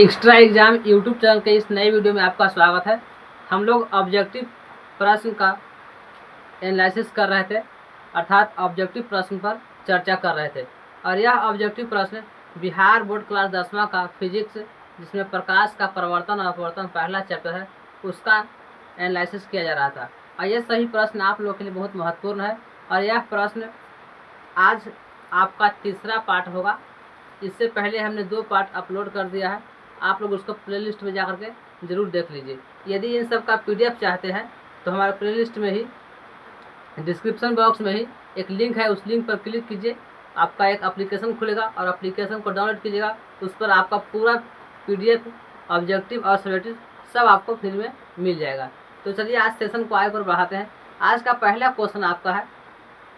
Extra exam YouTube channel के इस नए वीडियो में आपका स्वागत है। हम लोग ऑब्जेक्टिव प्रश्न का एनालिसिस कर रहे थे, अर्थात ऑब्जेक्टिव प्रश्न पर चर्चा कर रहे थे। और यह ऑब्जेक्टिव प्रश्न बिहार बोर्ड क्लास 10वां का फिजिक्स, जिसमें प्रकाश का परिवर्तन और अपवर्तन पहला चैप्टर है, उसका एनालिसिस किया जा रहा था। और यह सही प्रश्न आप लोगों के लिए बहुत महत्वपूर्ण है। और यह प्रश्न आज आपका तीसरा पार्ट होगा। इससे पहले हमने 2 पार्ट अपलोड कर दिया है, आप लोग उसको प्लेलिस्ट में जाकर के ज़रूर देख लीजिए। यदि इन सब का PDF चाहते हैं तो हमारे प्लेलिस्ट में ही डिस्क्रिप्शन बॉक्स में ही एक लिंक है, उस लिंक पर क्लिक कीजिए। आपका एक एप्लीकेशन खुलेगा और एप्लीकेशन को डाउनलोड कीजिएगा। उस पर आपका पूरा PDF, ऑब्जेक्टिव और सब्जेक्टिव सब आपको फ्री में मिल जाएगा। तो चलिए आज सेशन को आगे पर बढ़ाते हैं। आज का पहला क्वेश्चन आपका है,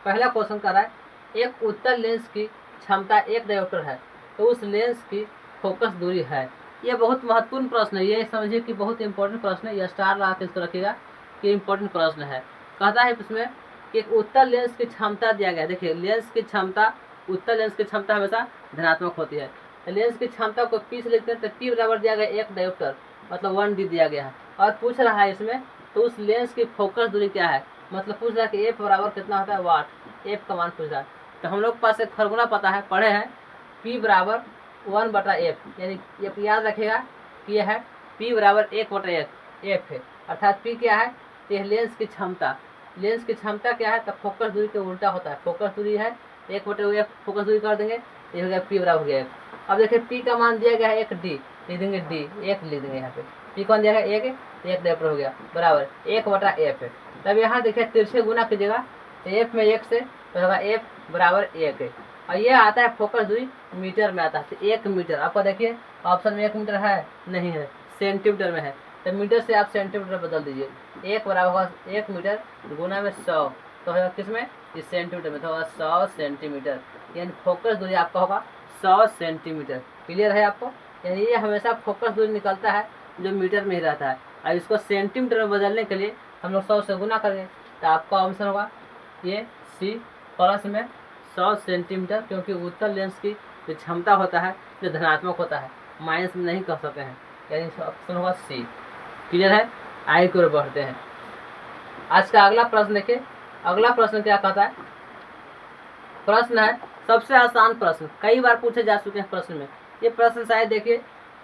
पहला क्वेश्चन कर रहा है, एक उत्तल लेंस की क्षमता 1 डायोप्टर है तो उस लेंस की फोकस दूरी है। ये बहुत महत्वपूर्ण प्रश्न है, ये समझिए कि बहुत इंपॉर्टेंट प्रश्न है। यह स्टार लगा के इसको रखिएगा कि इंपॉर्टेंट प्रश्न है। कहता है इसमें कि एक उत्तल लेंस की क्षमता दिया गया है। देखिए लेंस की क्षमता, उत्तल लेंस की क्षमता हमेशा धनात्मक होती है। लेंस की क्षमता को P से लिखते हैं तो P बराबर दिया गया 1 डायोप्टर, मतलब 1D दिया गया है। और पूछ रहा है इसमें तो उस लेंस की फोकस दूरी क्या है, मतलब पूछ रहा है कि F बराबर कितना होता है, वाट। F का मान पूछ रहा है। तो हम लोग के पास एक फार्मूला पता है, पढ़े हैं, P बराबर 1/F, यानी ये याद रखेगा कि यह है P बराबर 1/F है। अर्थात P क्या है, यह लेंस की क्षमता। लेंस की क्षमता क्या है, तो फोकस दूरी के उल्टा होता है। फोकस दूरी है 1/F, फोकस दूरी कर देंगे, ये हो गया P बराबर हो गया 1। अब देखिए P का मान दिया गया है 1D, लिख देंगे D, 1 लिख देंगे यहाँ पे। P कौन दिया है 1 डायोप्टर हो गया, बराबर 1/F है। तब यहाँ देखिए तिरछे गुना कीजिएगा तो F में 1 से तो होगा F बराबर 1 है। और ये आता है फोकस दूरी मीटर में आता है, तो 1 मीटर। आपको देखिए ऑप्शन में 1 मीटर है, नहीं है, सेंटीमीटर में है। तो मीटर से आप सेंटीमीटर बदल दीजिए। 1 बराबर होगा 1 मीटर गुना में 100, तो होगा किस में, इस सेंटीमीटर में, तो होगा 100 सेंटीमीटर। यानी फोकस दूरी आपका होगा 100 सेंटीमीटर। क्लियर है आपको, यानी ये हमेशा फोकस दूरी निकलता है जो मीटर में ही रहता है। और इसको सेंटीमीटर में बदलने के लिए हम लोग 100 से गुना करेंगे, तो आपका ऑप्शन होगा ये C, प्लस में 100 सेंटीमीटर, क्योंकि उत्तल लेंस की जो क्षमता होता है जो धनात्मक होता है, माइनस में नहीं कर सकते हैं, यानी ऑप्शन होगा C। क्लियर है, आगे की ओर बढ़ते हैं। आज का अगला प्रश्न देखिए, अगला प्रश्न क्या कहता है, प्रश्न है सबसे आसान प्रश्न, कई बार पूछे जा चुके हैं प्रश्न में। ये प्रश्न शायद देखिए,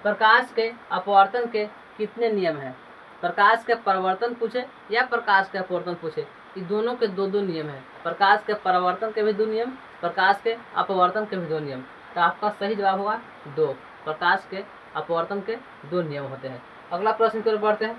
प्रकाश के अपवर्तन के कितने नियम हैं। प्रकाश के परिवर्तन पूछे या प्रकाश के अपवर्तन पूछे, ये दोनों के 2 नियम हैं। प्रकाश के परिवर्तन के भी 2 नियम, प्रकाश के अपवर्तन के भी 2 नियम। तो आपका सही जवाब होगा 2, प्रकाश के अपवर्तन के 2 नियम होते हैं। अगला प्रश्न की ओर बढ़ते हैं।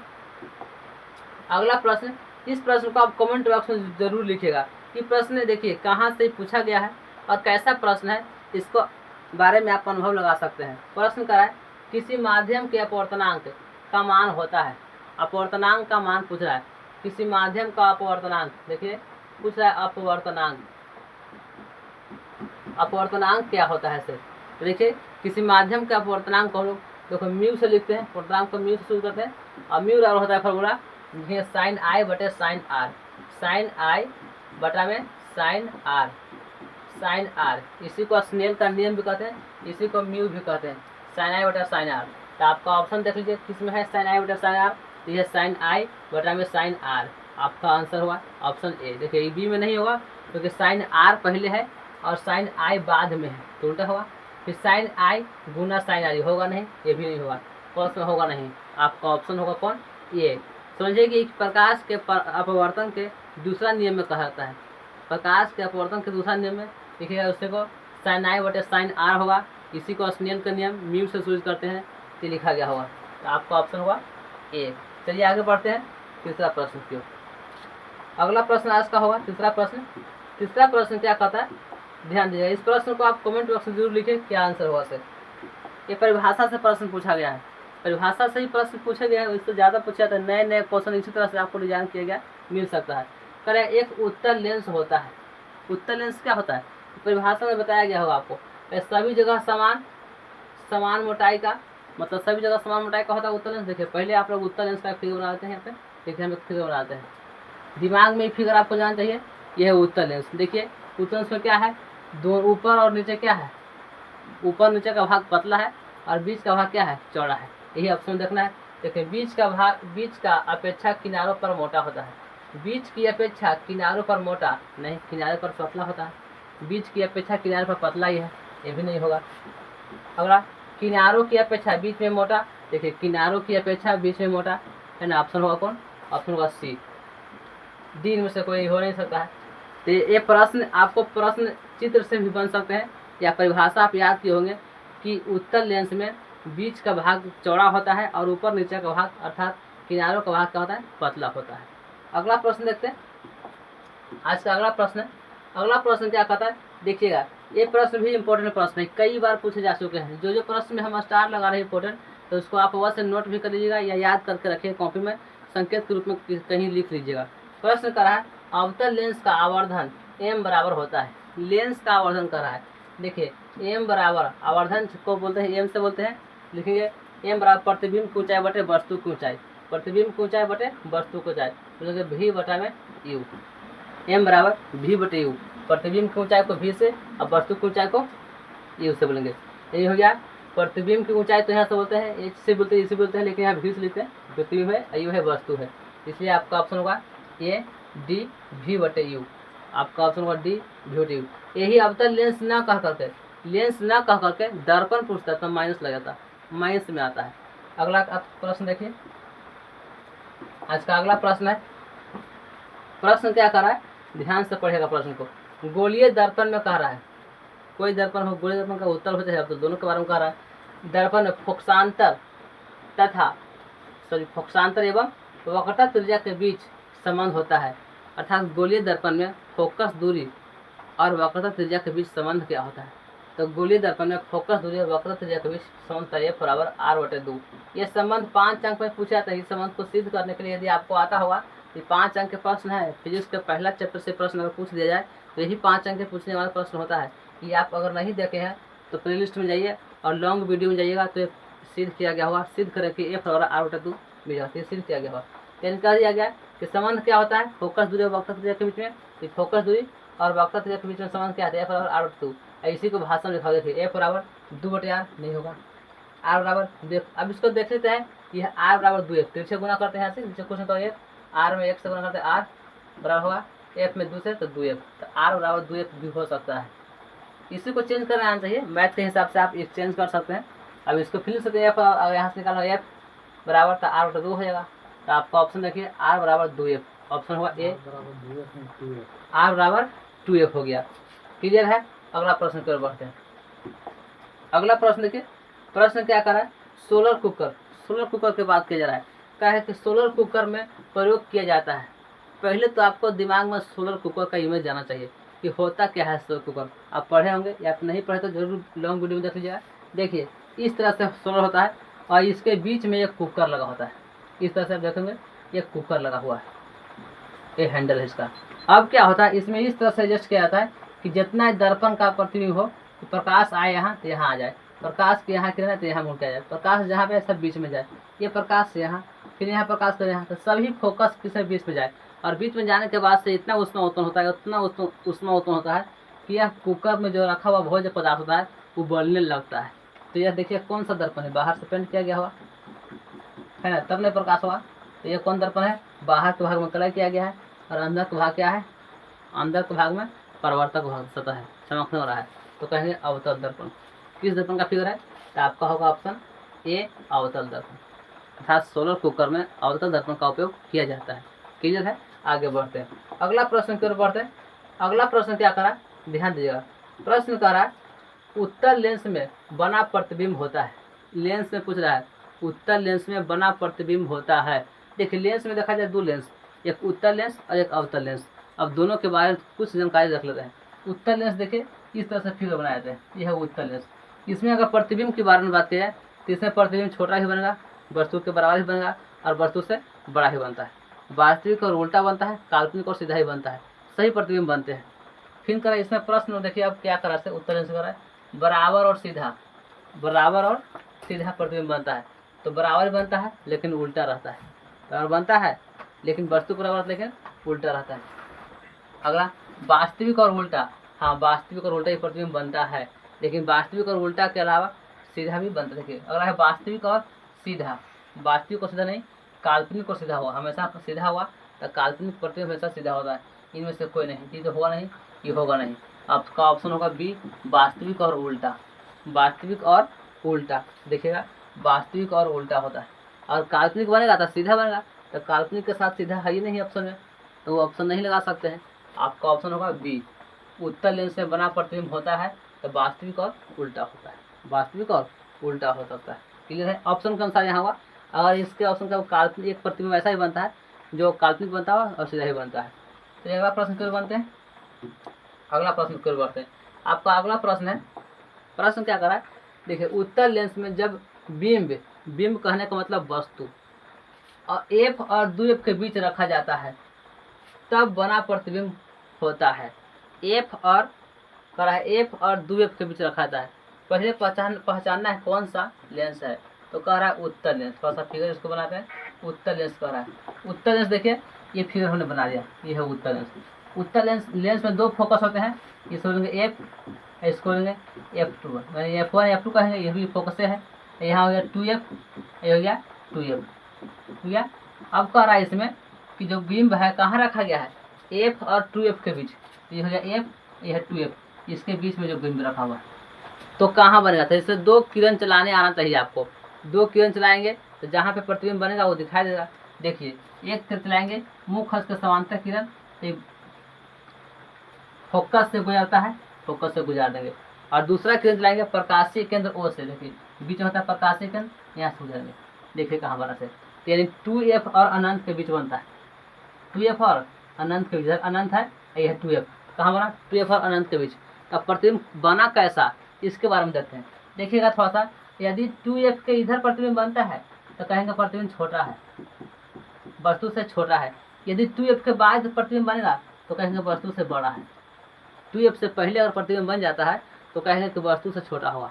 अगला प्रश्न, इस प्रश्न को आप कमेंट बॉक्स में जरूर लिखिएगा कि प्रश्न देखिए कहाँ से पूछा गया है और कैसा प्रश्न है, इसको बारे में आप अनुभव लगा सकते हैं। प्रश्न का है किसी माध्यम के अपवर्तनांक का मान होता है, अपवर्तनांक का मान पूछ रहा है, किसी माध्यम का अपवर्तनांक, देखिए पूछ रहा है अपवर्तनांक, अपवर्तनांक क्या होता है सर। तो देखिए किसी माध्यम का अपवर्तनांक को हम लोग देखो म्यू से लिखते हैं, अपवर्तनांक को म्यू से शुरू करते हैं। और म्यू बराबर होता है फॉर्मूला साइन आई बटे साइन आर, साइन आई बटा में साइन आर, साइन आर, इसी को स्नेल का नियम भी कहते हैं, इसी को म्यू भी कहते हैं, साइन आई बटा साइन आर। तो आपका ऑप्शन देख लीजिए किसमें है साइन आई बटा साइन आर, तो यह साइन आई बटा में साइन आर, आपका आंसर हुआ ऑप्शन ए। देखिए बी में नहीं होगा क्योंकि साइन आर पहले है और साइन आई बाद में है, तो उल्टा होगा। फिर साइन आई गुना साइन आर होगा नहीं, ये भी नहीं होगा, प्लस में होगा नहीं, आपका ऑप्शन होगा कौन, ये। समझिए कि प्रकाश के अपवर्तन के दूसरा नियम में कहा जाता है, प्रकाश के अपवर्तन के दूसरा नियम में देखिएगा उससे को साइन आई बटे साइन आर होगा, इसी को स्नेल का नियम म्यू से शुरू करते हैं, तो लिखा गया होगा। तो आपका ऑप्शन होगा ए। चलिए आगे बढ़ते हैं तीसरा प्रश्न की ओर। अगला प्रश्न आज का होगा तीसरा प्रश्न। तीसरा प्रश्न क्या कहता है, ध्यान दीजिएगा, इस प्रश्न को आप कमेंट बॉक्स में जरूर लिखें क्या आंसर होगा सर। ये परिभाषा से प्रश्न पूछा गया है, परिभाषा से ही प्रश्न पूछे गए हैं, इससे ज़्यादा पूछा था, नए नए क्वेश्चन इसी तरह से आपको डिजाइन किया गया मिल सकता है। करें एक उत्तल लेंस होता है, उत्तल लेंस क्या होता है, परिभाषा में बताया गया होगा आपको, सभी जगह समान मोटाई का, मतलब सभी जगह समान मोटाई का होता है उत्तल लेंस। देखिए पहले आप लोग उत्तल लेंस का फिगर बना देते हैं, यहाँ पे देखिए हम एक फिगर बनाते हैं, दिमाग में फिगर आपको जानना चाहिए, यह है उत्तल लेंस। देखिए उत्तल लेंस में क्या है, दो ऊपर और नीचे क्या है, ऊपर नीचे का भाग पतला है और बीच का भाग क्या है, चौड़ा है। यही ऑप्शन देखना है। देखिए बीच का भाग, बीच का अपेक्षा किनारों पर मोटा होता है। बीच की अपेक्षा किनारों पर मोटा नहीं, किनारे पर पतला होता है। बीच की अपेक्षा किनारे पर पतला ही है, ये भी नहीं होगा। अगला, किनारों की अपेक्षा बीच में मोटा। देखिए किनारों की अपेक्षा बीच में मोटा है ना, ऑप्शन होगा कौन, ऑप्शन होगा सी। डी इनमें से कोई हो नहीं सकता है। तो ये प्रश्न आपको प्रश्न चित्र से भी बन सकते हैं, या परिभाषा आप याद किए होंगे कि उत्तल लेंस में बीच का भाग चौड़ा होता है और ऊपर नीचे का भाग अर्थात किनारों का भाग क्या होता है, पतला होता है। अगला प्रश्न देखते हैं। आज का अगला प्रश्न है। अगला प्रश्न क्या कहता है, देखिएगा ये प्रश्न भी इम्पोर्टेंट प्रश्न है, कई बार पूछे जा चुके हैं। जो प्रश्न में हम स्टार लगा रहे हैं इम्पोर्टेंट, तो उसको आप अवश्य नोट भी कर लीजिएगा या याद करके रखिए कॉपी में, संकेत के रूप में कहीं लिख लीजिएगा। प्रश्न कर रहा है अवतल लेंस का आवर्धन m बराबर होता है। लेंस का आवर्धन कर रहा है। देखिए m बराबर, आवर्धन को बोलते हैं m से बोलते हैं, लिखेंगे m बराबर प्रतिबिंब की ऊंचाई बटे वस्तु की ऊंचाई, प्रतिबिंब की ऊंचाई बटे वस्तु की ऊंचाई, बोलेंगे v बटा में u। m बराबर v बटे u, प्रतिबिंब की ऊंचाई को v से और वस्तु की ऊंचाई को u से बोलेंगे। यही हो गया। प्रतिबिंब की ऊंचाई तो यहाँ से बोलते हैं h से बोलते हैं, इसी बोलते हैं, लेकिन यहाँ v से लिखते हैं। प्रतिबिंब है, u है, वस्तु है, इसलिए आपका ऑप्शन होगा a d v बटे u। आपका ऑप्शन होगा डी v बटे u। यही अवतल लेंस ना कह करके, लेंस ना कह करके दर्पण पूछता है तो माइनस लग जाता, माइनस में आता है। अगला प्रश्न देखिए। आज का अगला प्रश्न है। प्रश्न क्या कर रहा है, ध्यान से पढ़ेगा प्रश्न को। गोलीय दर्पण में कह रहा है, कोई दर्पण हो, गोलीय दर्पण का उत्तर हो चाहे, अब तो दोनों के बारे में कह रहा है। दर्पण में फोकसांतर तथा फोकसांतर एवं वक्रता त्रिज्या के बीच संबंध होता है। अर्थात गोलीय दर्पण में फोकस दूरी और वक्रता त्रिज्या के बीच संबंध क्या होता है। तो गोलीय दर्पण में फोकस दूरी और वक्रता त्रिज्या के बीच संबंध f बराबर r बटे 2। ये संबंध 5 अंक में पूछा जाता है। इस संबंध को सिद्ध करने के लिए यदि आपको आता होगा, ये 5 अंक के प्रश्न है। फिजिक्स के पहला चैप्टर से प्रश्न अगर पूछ दिया जाए तो यही 5 अंक के पूछने वाला प्रश्न होता है। ये आप अगर नहीं देखे हैं तो प्ले लिस्ट में जाइए और लॉन्ग वीडियो में जाइएगा तो सिद्ध किया गया होगा, सिद्ध करें कि f बराबर r बटे 2 मिल जाती है, सिद्ध किया गया होगा। यानी कह दिया गया कि संबंध क्या होता है, फोकस दूरी और वक्रता त्रिज्या के बीच में। फोकस दूरी और वक्रता त्रिज्या के बीच में संबंध क्या है, f बराबर r बटे 2। इसी को भाषा में लिखा, देखिए f बराबर 2 बटे r नहीं होगा, r बराबर देख। अब इसको देख लेते हैं, यह r बराबर 2f, तिरछे गुना करते हैं यहाँ से, नीचे क्वेश्चन तो r में 1 से गुना करते हैं, r बराबर होगा f में 2 से तो 2f, तो r बराबर 2f भी हो सकता है। इसी को चेंज करना आना चाहिए, मैथ के हिसाब से आप एक्सचेंज कर सकते हैं। अब इसको फिर से f यहाँ से निकालो, f बराबर तो r बटे 2 हो जाएगा। तो आपका ऑप्शन देखिए r बराबर 2f, ऑप्शन होगा ए, r बराबर 2f हो गया। क्लियर है। अगला प्रश्न की ओर बढ़ते हैं। अगला प्रश्न देखिए, प्रश्न क्या कर रहा है, सोलर कुकर, सोलर कुकर की बात किया जा रहा है। क्या है कि सोलर कुकर में प्रयोग किया जाता है। पहले तो आपको दिमाग में सोलर कुकर का इमेज जाना चाहिए कि होता क्या है सोलर कुकर। आप पढ़े होंगे या आप नहीं पढ़े तो जरूर लॉन्ग वीडियो में देख लीजिएगा। देखिए इस तरह से सोलर होता है और इसके बीच में एक कुकर लगा होता है। इस तरह से आप देखेंगे एक कुकर लगा हुआ है, ये हैंडल है इसका। अब क्या होता है, इसमें इस तरह से एडजस्ट किया जाता है कि जितना दर्पण का प्रतिबिंब हो, तो प्रकाश आए यहाँ तो यहाँ आ जाए, प्रकाश के यहाँ किरण है तो यहाँ मुड़ के आ जाए, प्रकाश जहाँ पे सब बीच में जाए। ये प्रकाश से यहाँ, फिर यहाँ प्रकाश कर यहाँ, तो सभी फोकस किसी बीच में जाए। और बीच में जाने के बाद से इतना उष्मा उत्पन्न होता है, उतना उष्मा उत्पन्न होता है कि यह कुकर में जो रखा हुआ भोज्य पदार्थ होता है वो बढ़ने लगता है। तो यह देखिए कौन सा दर्पण है, बाहर से पेंट किया गया हुआ है ना, तब नहीं प्रकाश हुआ। तो ये कौन दर्पण है, बाहर के भाग में कलर किया गया है और अंदर का भाग क्या है, अंदर के भाग में परावर्तक भाग सतह है, चमकने हो रहा है। तो कहेंगे अवतल दर्पण। किस दर्पण का फिगर है, तो आपका होगा ऑप्शन ए, अवतल दर्पण। अर्थात सोलर कुकर में अवतल दर्पण का उपयोग किया जाता है। क्लियर है। आगे बढ़ते हैं, अगला प्रश्न की ओर बढ़ते हैं। अगला प्रश्न क्या करा, ध्यान दीजिएगा। प्रश्न कह रहा है उत्तल लेंस में बना प्रतिबिंब होता है। लेंस में पूछ रहा है उत्तल लेंस में बना प्रतिबिंब होता है। देखिए लेंस में देखा जाए दो लेंस, एक उत्तल लेंस और एक अवतल लेंस। अब दोनों के बारे में कुछ जानकारी रख लेते हैं। उत्तल लेंस देखिए इस तरह से फिगर बनाए जाते हैं, यह है उत्तल लेंस। इसमें अगर प्रतिबिंब के बारे में बात की जाए तो इसमें प्रतिबिंब छोटा ही बनेगा, वस्तु के बराबर ही बनेगा और वस्तु से बड़ा ही बनता है। वास्तविक और उल्टा बनता है, काल्पनिक और सीधा ही बनता है, सही प्रतिबिंब बनते हैं। फिर करें इसमें प्रश्न, देखिए अब क्या करा से उत्तल लेंस करा है बराबर और सीधा, बराबर और सीधा प्रतिबिंब बनता है। तो बराबर बनता है लेकिन उल्टा रहता है, बराबर बनता है लेकिन वस्तु बराबर लेकिन उल्टा रहता है। अगला वास्तविक और उल्टा, हाँ वास्तविक और उल्टा ही प्रतिबिंब बनता है, लेकिन वास्तविक और उल्टा के अलावा सीधा भी बनता है। देखिए अगला है वास्तविक और सीधा। वास्तविक और सीधा नहीं, काल्पनिक और सीधा हुआ, हमेशा सीधा हुआ तो काल्पनिक प्रतिबिंब हमेशा सीधा होता है। इनमें से कोई नहीं, ये तो होगा नहीं, ये होगा नहीं। आपका ऑप्शन होगा बी, वास्तविक और उल्टा। वास्तविक और उल्टा, देखिएगा वास्तविक और उल्टा होता है। और काल्पनिक बनेगा तो सीधा बनेगा, तो काल्पनिक के साथ सीधा है ही नहीं ऑप्शन में, तो वो ऑप्शन नहीं लगा सकते हैं। आपका ऑप्शन होगा बी, उत्तल लेंस में बना प्रतिबिंब होता है तो वास्तविक और उल्टा होता है। वास्तविक और उल्टा हो सकता है। क्लियर है? ऑप्शन के अनुसार यहाँ हुआ। अगर इसके ऑप्शन का काल्पनिक एक प्रतिबिंब ऐसा ही बनता है जो काल्पनिक बनता है और सीधा ही बनता है। तो अगला प्रश्न क्यों बनते हैं, अगला प्रश्न क्यों बढ़ते हैं। आपका अगला प्रश्न है, प्रश्न क्या कर रहा है, देखिए उत्तल लेंस में जब बिंब, बिंब कहने का मतलब वस्तु, और एफ और 2f के बीच रखा जाता है तब बना प्रतिबिंब होता है। एफ और कह रहा है एफ और 2f के बीच रखा जाता है। पहले पहचानना है कौन सा लेंस है, तो कह रहा है उत्तल लेंस। थोड़ा सा फिगर इसको बनाते हैं, उत्तल लेंस कह रहा है। उत्तल लेंस देखिए ये फिगर हमने बना दिया, ये है उत्तल लेंस। उत्तल लेंस में दो फोकस होते हैं, इसको लेंगे एफ, इसको लेंगे f2, यानी f1 f2 कहेंगे, ये भी फोकस है। यहाँ हो गया 2f, ये हो गया 2f, ठीक है। अब कह रहा है इसमें कि जो बिंब है कहाँ रखा गया है, f और 2f के बीच। ये हो गया f, ये है 2f, इसके बीच में जो बिंब रखा हुआ है तो कहाँ बनेगा। तो इससे दो किरण चलाने आना चाहिए आपको। दो किरण चलाएंगे तो जहाँ पे प्रतिबिंब बनेगा वो दिखाई देगा। देखिए एक किरण चलाएंगे मुख के समांतर किरण, एक फोकस से गुजरता है, फोकस से गुजार देंगे। और दूसरा किरण चलाएंगे प्रकाशीय केंद्र ओ से, देखिए बीच में होता है प्रकाशीय केंद्र, यहाँ से गुजरेंगे। देखिए कहाँ बना से, यानी 2f और अनंत के बीच बनता है। 2f और अनंत के बीच, अनंत है ये है 2f, कहाँ बना 2f और अनंत के बीच। अब प्रतिबिंब बना कैसा इसके बारे में देखते हैं। देखिएगा थोड़ा सा, यदि 2f के इधर प्रतिबिंब बनता है तो कहेंगे प्रतिबिंब छोटा है, वस्तु से छोटा है। यदि 2f के बाद प्रतिबिंब बनेगा तो कहेंगे वस्तु से बड़ा है। 2f से पहले अगर प्रतिबिंब बन जाता है तो कहेंगे कि वस्तु से छोटा होगा,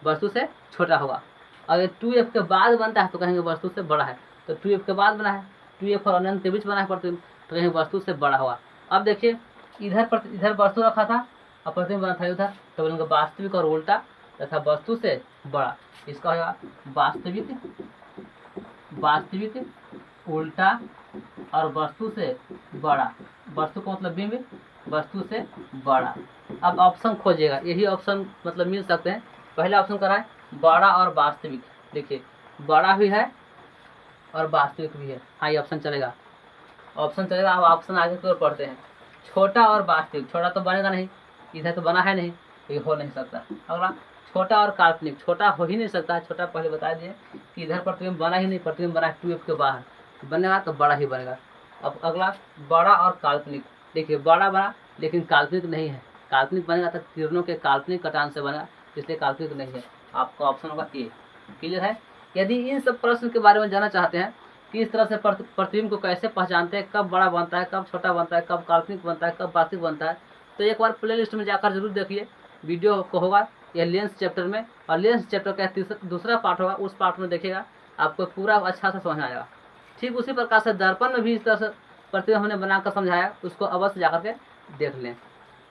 वस्तु से छोटा होगा। अगर 2f के बाद बनता है तो कहेंगे वस्तु से बड़ा है। तो 2f के बाद बना है, 2f और अनंत के बीच बना है प्रतिबिंब, तो कहेंगे वस्तु से बड़ा होगा। अब देखिए इधर वस्तु रखा था और प्रतिबिंब बना था उधर, तो बोलेंगे वास्तविक और उल्टा तथा वस्तु से बड़ा। इसका होगा वास्तविक, वास्तविक उल्टा और वस्तु से बड़ा। वस्तु का मतलब बिंब, वस्तु से बड़ा। अब ऑप्शन खोजिएगा, यही ऑप्शन मतलब मिल सकते हैं। पहला ऑप्शन कर रहा है बड़ा और वास्तविक, देखिए बड़ा भी है और वास्तविक भी है, हाँ ये ऑप्शन चलेगा, ऑप्शन चलेगा। अब ऑप्शन आगे की ओर पढ़ते हैं, छोटा और वास्तविक। छोटा तो बनेगा नहीं, इधर तो बना है नहीं, ये हो नहीं सकता। अगला छोटा और काल्पनिक, छोटा हो ही नहीं सकता, छोटा पहले बता दिए कि इधर प्रतिबिंब बना ही नहीं, प्रतिबिंब बना है 2f के बाहर, बनेगा तो बड़ा ही बनेगा। अब अगला बड़ा और काल्पनिक, देखिए बड़ा बना लेकिन काल्पनिक नहीं है, काल्पनिक बनेगा तो किरणों के काल्पनिक कटान से बनेगा, इसलिए काल्पनिक नहीं है। आपका ऑप्शन होगा ए। क्लियर है? यदि इन सब प्रश्न के बारे में जानना चाहते हैं कि इस तरह से प्रतिबिंब को कैसे पहचानते हैं, कब बड़ा बनता है, कब छोटा बनता है, कब काल्पनिक बनता है, कब वास्तविक बनता है, तो एक बार प्ले लिस्ट में जाकर जरूर देखिए। वीडियो को होगा यह लेंस चैप्टर में, और लेंस चैप्टर का दूसरा पार्ट होगा, उस पार्ट में देखिएगा आपको पूरा अच्छा से समझ आएगा। ठीक उसी प्रकार से दर्पण में भी इस तरह से प्रतिबिंब हमने बनाकर समझाया, उसको अवश्य जाकर के देख लें।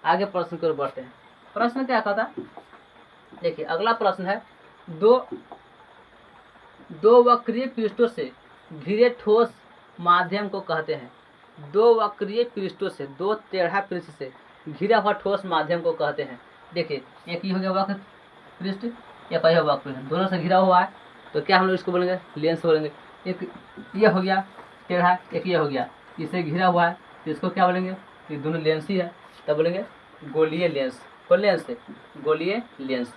आगे प्रश्न की ओर बढ़ते हैं। प्रश्न क्या कहता, देखिए अगला प्रश्न है, दो वक्रीय पृष्ठों से घिरे ठोस माध्यम को कहते हैं। दो वक्रीय पृष्ठों से, दो टेढ़ा पृष्ठ से घिरा हुआ ठोस माध्यम को कहते हैं। देखिए एक ही हो गया वक्र पृष्ठ, एक ही वक्र पृष्ठ, दोनों से घिरा हुआ है तो क्या हम लोग इसको बोलेंगे लेंस बोलेंगे। एक ये हो गया टेढ़ा, एक ये हो गया, इसे घिरा हुआ है तो इसको क्या बोलेंगे, ये दोनों लेंस ही है, तब बोलेंगे गोलीय लेंस। कौन लेंस है? गोलीय लेंस।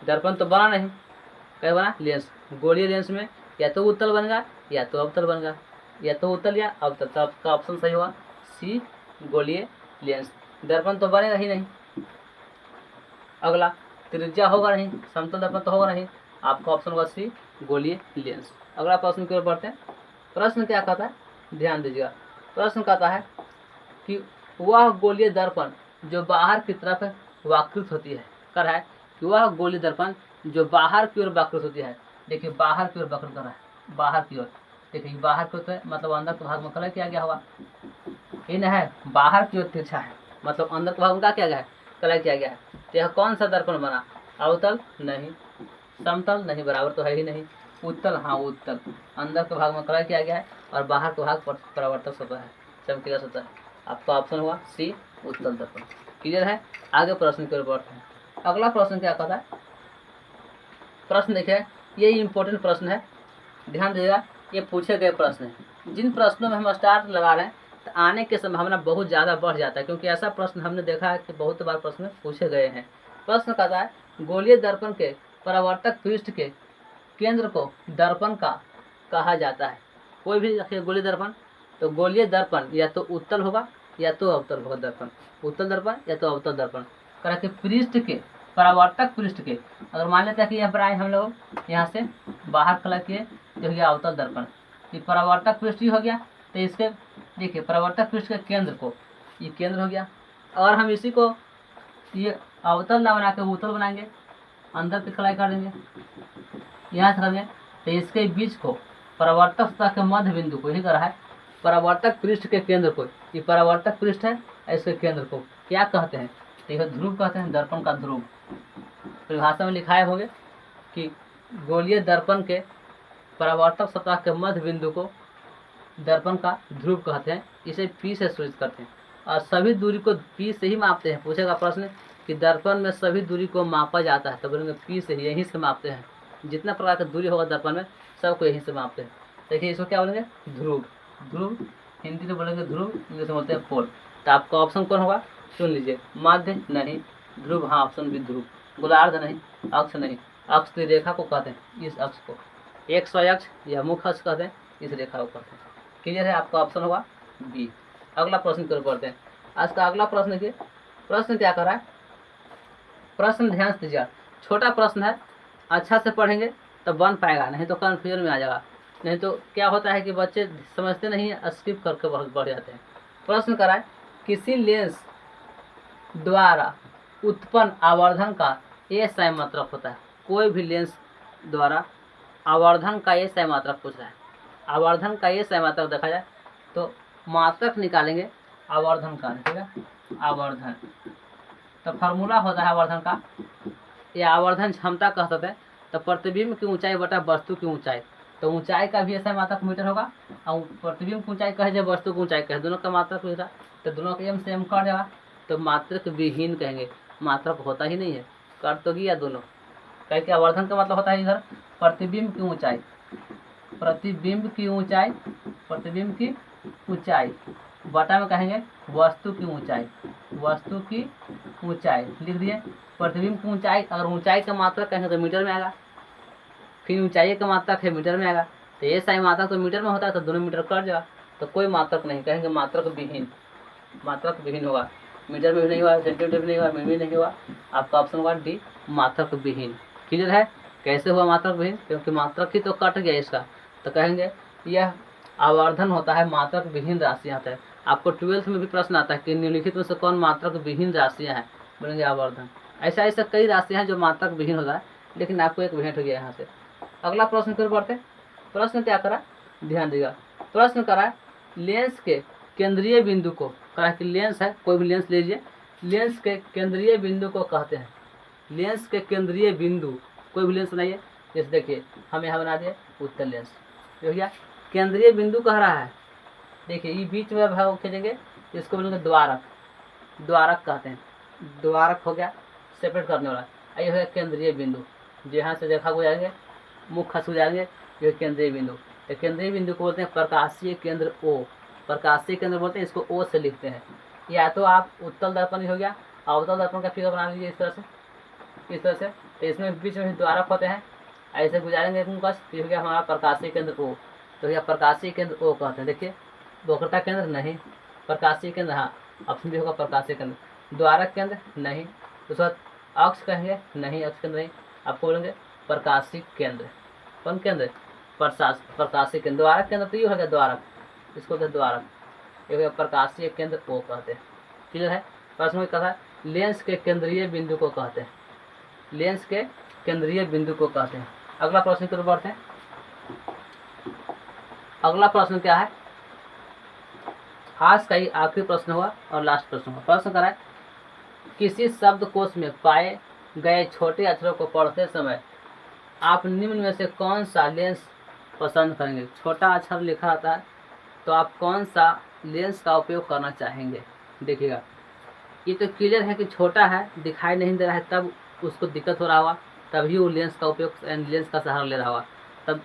दर्पण तो बना नहीं, क्या बना लेंस। गोलीय लेंस में या तो उत्तल बनेगा या तो अवतल बनेगा, या तो उत्तल या अवतल, तो आपका ऑप्शन सही होगा सी, गोलीय लेंस। दर्पण तो बनेगा ही नहीं। अगला त्रिज्या होगा नहीं, समतल दर्पण तो होगा नहीं, आपका ऑप्शन होगा सी, गोलीय लेंस। अगला प्रश्न की ओर बढ़ते हैं। प्रश्न क्या कहता है, ध्यान दीजिएगा। प्रश्न कहता है कि वह गोलीय दर्पण जो बाहर की तरफ वाकृत होती है, कर है कि वह गोलीय दर्पण जो बाहर की ओर वाकृत होती है। देखिए बाहर की ओर वक्र कर रहा है, बाहर की ओर। देखिए बाहर की ओर मतलब अंदर के भाग में कलर किया गया होगा, इन है बाहर की ओर तिरछा है, मतलब अंदर के भाग में क्या किया गया है, कलर किया गया है। तो यह कौन सा दर्पण बना, अवतल नहीं, समतल नहीं, बराबर तो है ही नहीं। उत्तल, हाँ उत्तल, अंदर के भाग में कलर किया गया है और बाहर के भाग पर परावर्तक सतह है, चमकीला सतह है। आपका ऑप्शन हुआ सी, उत्तल दर्पण। क्लियर है? आगे प्रश्न की ओर बढ़ते हैं। अगला प्रश्न क्या कहता है? प्रश्न देखिए, ये इंपॉर्टेंट प्रश्न है, ध्यान दीजिएगा। ये पूछे गए प्रश्न है, जिन प्रश्नों में हम स्टार लगा रहे हैं तो आने की संभावना बहुत ज़्यादा बढ़ जाता है, क्योंकि ऐसा प्रश्न हमने देखा है कि बहुत बार प्रश्न पूछे गए हैं। प्रश्न कहता है, गोलीय दर्पण के परावर्तक पृष्ठ के केंद्र को दर्पण का कहा जाता है। कोई भी रखिए गोलीय दर्पण, तो गोलीय दर्पण या तो उत्तल होगा या तो अवतल होगा दर्पण, उत्तल दर्पण या तो अवतल दर्पण। कह के पृष्ठ के, परावर्तक पृष्ठ के, अगर मान लेते हैं कि यह बनाए हम लोग यहाँ से बाहर कलर किए तो हो गया अवतल दर्पण। ये परावर्तक पृष्ठ ही हो गया, तो इसके देखिए परावर्तक पृष्ठ के केंद्र को, ये केंद्र हो गया। और हम इसी को ये अवतल ना बना के उत्तल बनाएंगे, अंदर की कलाई कर देंगे, यहाँ से करेंगे, तो इसके बीच को परावर्तक सतह के मध्य बिंदु को, यही करा है परावर्तक पृष्ठ के केंद्र को, ये परावर्तक पृष्ठ है, इसके केंद्र को क्या कहते हैं? तो यह ध्रुव कहते हैं, दर्पण का ध्रुव। परिभाषा में लिखाए होंगे कि गोलीय दर्पण के परावर्तक सतह के मध्य बिंदु को दर्पण का ध्रुव कहते हैं। इसे पी से सूचित करते हैं और सभी दूरी को पी से ही मापते हैं। पूछेगा प्रश्न कि दर्पण में सभी दूरी को मापा जाता है, तो बोलेंगे पी से ही, यहीं से मापते हैं। जितना प्रकार का दूरी होगा दर्पण में सबको यहीं से मापते हैं। देखिए इसको क्या बोलेंगे? ध्रुव। ध्रुव हिंदी में बोलेंगे ध्रुव, इंग्लिश में बोलते हैं पोल। तो आपका ऑप्शन कौन होगा? चुन लीजिए। माध्य नहीं, ध्रुव हाँ, ऑप्शन भी ध्रुव। गोलार्ध नहीं, अक्ष नहीं, अक्ष की रेखा को कहते हैं, इस अक्ष को एक्स वाई अक्ष या मुख्य अक्ष कहते हैं, इस रेखा को कहते हैं। क्लियर है? आपका ऑप्शन होगा बी। अगला प्रश्न की ओर बढ़ते हैं। आज का अगला प्रश्न देखिए, प्रश्न क्या कर रहा है? प्रश्न ध्यान से दीजिए, छोटा प्रश्न है, अच्छा से पढ़ेंगे तो बन पाएगा, नहीं तो कन्फ्यूजन में आ जाएगा। नहीं तो क्या होता है कि बच्चे समझते नहीं है, स्किप करके बहुत बढ़ जाते हैं। प्रश्न करा है, किसी लेंस द्वारा उत्पन्न आवर्धन का ये सही मात्रक होता है। कोई भी लेंस द्वारा आवर्धन का ये सही मात्रक पूछ रहा है। आवर्धन का ये सही मात्रक देखा जाए तो मात्रक निकालेंगे आवर्धन का, देखिएगा आवर्धन, तो फार्मूला होता है आवर्धन का, ये आवर्धन क्षमता कह सकते हैं। तो प्रतिबिंब की ऊंचाई बटा वस्तु की ऊंचाई, तो ऊंचाई का भी ऐसा मात्रक मीटर होगा और प्रतिबिंब की ऊंचाई कहे जाए, वस्तु की ऊंचाई कहे, दोनों का मात्रक मीटर, तो दोनों का एम से एम कट जाएगा, तो मात्रक विहीन कहेंगे। मात्रक होता ही नहीं है, कट तो गया दोनों। कहे कि आवर्धन का मतलब होता है इधर प्रतिबिंब की ऊंचाई, प्रतिबिंब की ऊंचाई, प्रतिबिंब की ऊंचाई बटा में कहेंगे वस्तु की ऊंचाई, वस्तु की ऊंचाई लिख दिए। प्रतिबिंब की ऊंचाई, अगर ऊंचाई का मात्रक कहेंगे तो मीटर में आएगा, फिर ऊंचाई का मात्रक है मीटर में आएगा, तो ये सही मात्रक तो मीटर में होता है, तो दोनों मीटर कट जाएगा, तो कोई मात्रक नहीं, कहेंगे मात्रक विहीन, मात्रक विहीन होगा। मीटर में भी नहीं हुआ, सेंटीमीटर भी नहीं हुआ, में भी नहीं हुआ। आपका ऑप्शन होगा डी, मात्रक विहीन। क्लियर है? कैसे हुआ मात्रक विहीन? क्योंकि मात्रक ही तो कट गया इसका, तो कहेंगे यह आवर्धन होता है मात्रक विहीन राशियाँ होता है। आपको 12th में भी प्रश्न आता है कि निम्नलिखित में से कौन मात्रक विहीन राशियाँ हैं? बोलेंगे आवर्धन। ऐसा ऐसा कई राशियाँ हैं जो मात्रक विहीन होता है, लेकिन आपको एक भेंट हो गया यहाँ से। अगला प्रश्न फिर बढ़ते। प्रश्न क्या करा, ध्यान दीजिएगा। प्रश्न करा लेंस के केंद्रीय बिंदु को, कहा कि लेंस है, कोई भी लेंस लीजिए, लेंस के केंद्रीय बिंदु को कहते हैं। लेंस के केंद्रीय बिंदु, कोई भी लेंस बनाइए, जैसे देखिए हम यहाँ बना दिए उत्तल लेंस, भैया केंद्रीय बिंदु कह रहा है। देखिए ये बीच में भाग खींचेंगे, इसको बोलेंगे द्वारक, द्वारक कहते हैं। द्वारक हो गया सेपरेट करने वाला, ये हो गया केंद्रीय बिंदु, जहाँ से रेखा को जाएंगे मुख्य से जाएंगे, ये केंद्रीय बिंदु। तो केंद्रीय बिंदु को बोलते हैं प्रकाशीय केंद्र ओ, प्रकाशीय केंद्र बोलते हैं, इसको ओ से लिखते हैं। या तो आप उत्तल दर्पण ही हो गया, अवतल दर्पण का फिगर बना लीजिए इस तरह से, इस तरह से, तो इसमें बीच में द्वारक होते हैं, ऐसे गुजारेंगे उनका, तो हो गया हमारा प्रकाशीय केंद्र ओ, तो यह प्रकाशीय केंद्र ओ कहते हैं। देखिए वक्रता केंद्र नहीं, प्रकाशीय केंद्र हाँ, ऑप्शन भी होगा प्रकाशीय केंद्र। द्वारक केंद्र नहीं, उसके बाद अक्ष कहेंगे नहीं, अक्ष केंद्र नहीं, आपको बोलेंगे प्रकाशीय केंद्र। कौन केंद्र? प्रकाशीय केंद्र। द्वारक केंद्र तो ये हो गया द्वारक, इसको कहते हैं द्वारक, ये हो गया प्रकाशीय केंद्र ओ कहते हैं। क्लियर है? प्रश्न में कहा लेंस के केंद्रीय बिंदु को कहते हैं, लेंस के केंद्रीय बिंदु को कहते हैं। अगला प्रश्न की ओर बढ़ते हैं। अगला प्रश्न क्या है? आज का ही आखिरी प्रश्न हुआ और लास्ट प्रश्न हुआ। प्रश्न करा है किसी शब्दकोश में पाए गए छोटे अक्षरों को पढ़ते समय आप निम्न में से कौन सा लेंस पसंद करेंगे। छोटा अक्षर लिखा आता है, तो आप कौन सा लेंस का उपयोग करना चाहेंगे। देखिएगा, ये तो क्लियर है कि छोटा है, दिखाई नहीं दे रहा है, तब उसको दिक्कत हो रहा होगा, तभी वो लेंस का उपयोग लेंस का सहारा ले रहा होगा। तब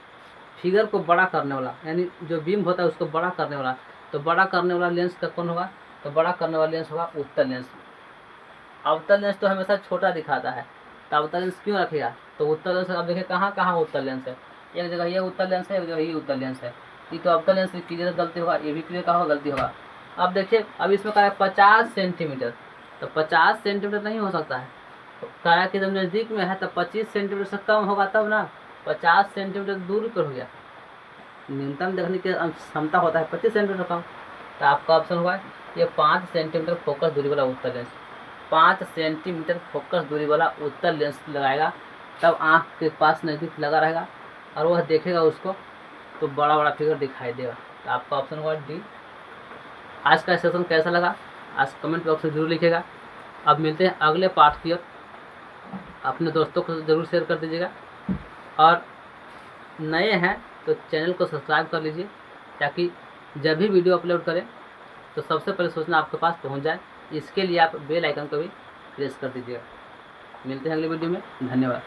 फिगर को बड़ा करने वाला, यानी जो बीम होता है उसको बड़ा करने वाला, तो बड़ा करने वाला लेंस का कौन होगा, तो बड़ा करने वाला लेंस होगा उत्तल लेंस। अवतल लेंस तो हमेशा छोटा दिखाता है, तो अवतल लेंस क्यों रखेगा, तो उत्तल लेंस। अब देखिए कहाँ कहाँ उत्तल लेंस है, एक जगह ये उत्तल लेंस है, एक जगह ये उत्तल लेंस है। ये तो अवतल लेंस क्लियर गलती होगा, ये भी क्लियर कहाँ होगा, गलती होगा। अब देखिए, अब इसमें कहा है 50 सेंटीमीटर, तो 50 सेंटीमीटर नहीं हो सकता है, तो कहा कि जब नज़दीक में है तो 25 सेंटीमीटर से कम होगा तब ना। 50 सेंटीमीटर दूर पर हो गया, न्यूनतम देखने की क्षमता होता है 25 सेंटीमीटर कम, तो आपका ऑप्शन हुआ ये 5 सेंटीमीटर फोकस दूरी वाला उत्तल लेंस। 5 सेंटीमीटर फोकस दूरी वाला उत्तल लेंस लगाएगा, तब आँख के पास नज़दीक लगा रहेगा और वह देखेगा उसको, तो बड़ा बड़ा फिगर दिखाई देगा। तो आपका ऑप्शन हुआ डी। आज का सेशन कैसा लगा, आज कमेंट बॉक्स में जरूर लिखिएगा। अब मिलते हैं अगले पार्ट की ओर, अपने दोस्तों को ज़रूर शेयर कर दीजिएगा, और नए हैं तो चैनल को सब्सक्राइब कर लीजिए, ताकि जब भी वीडियो अपलोड करें तो सबसे पहले सूचना आपके पास पहुंच जाए। इसके लिए आप बेल आइकन को भी प्रेस कर दीजिएगा। मिलते हैं अगले वीडियो में, धन्यवाद।